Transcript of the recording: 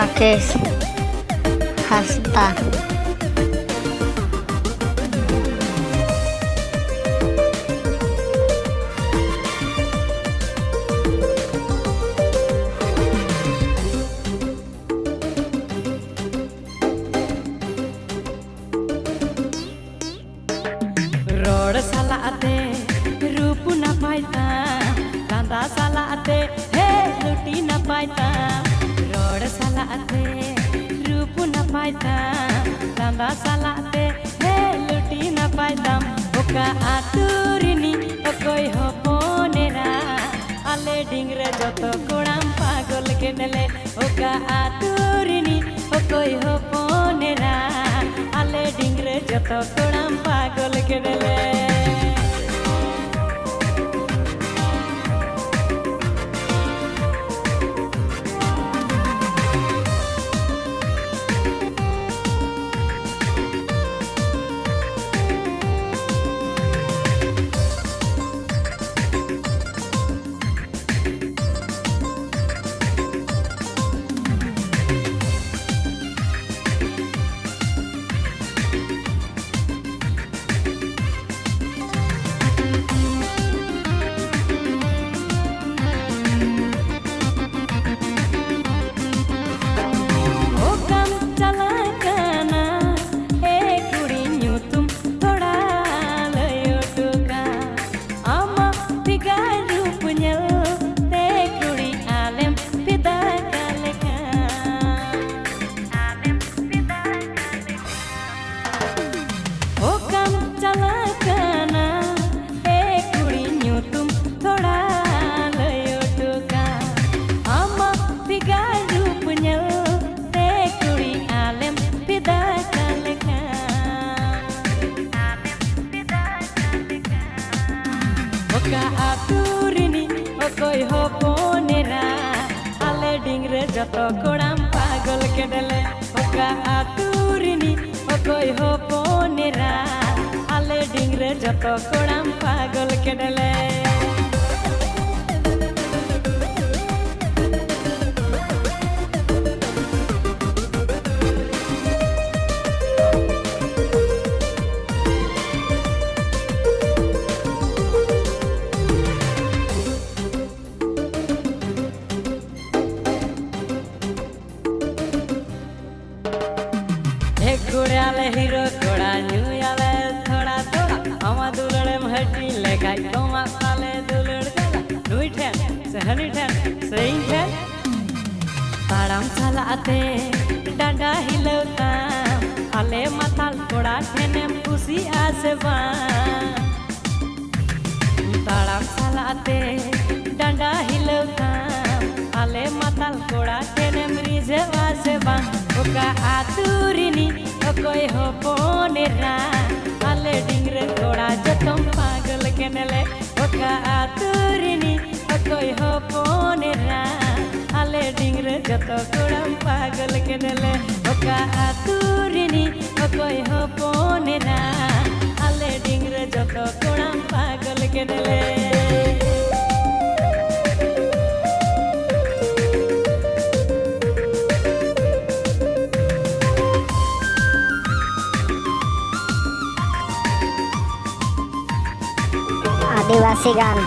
Rakesh Hasda. Road सालाते रूप न पाइता लांदा सालाते हे लुटी न पाइता रोड सालाते रूप न पाइता लांदा सालाते हे लुटी न पाइता ओका आतुरिनी ओकोई होपोनेरा आले डिंगरे जतो कोड़ाम पागल के नेले ओका आतुरिनी ओकोई होपोनेरा आले डिंगरे जतो कोड़ाम पागल के नेले। Oka aturini okoi hoponera ale dingre joto kodam pagol kedele oka aturini okoi hoponera ale dingre joto kodam pagol kedele। घुड़ाले हीरो घोड़ा न्यूयाले थोड़ा थोड़ा हमा दुलड़े महटी लेखाई तोमा पाले दुलड़ गला नुई ठेन सहनी ठेन सही ठेन ताड़ाम चलाते डांडा हिलौता आले माथाल कोड़ा ठेने खुशी आसे बा ताड़ाम चलाते डांडा हिलौता आले माथाल कोड़ा ठेने मरीजे आसे बा ओका आतुरिनी ओकोई होपोनेरा आले डिंगरे कोड़ा जतम पागल के नेले ओका आतुरिनी ओकोई होपोनेरा आले डिंगरे जतो कोड़ाम पागल के नेले ओका आतुरिनी ओकोई होपोनेरा आले डिंगरे जतो कोड़ाम पागल के नेले। आदिवासी गान।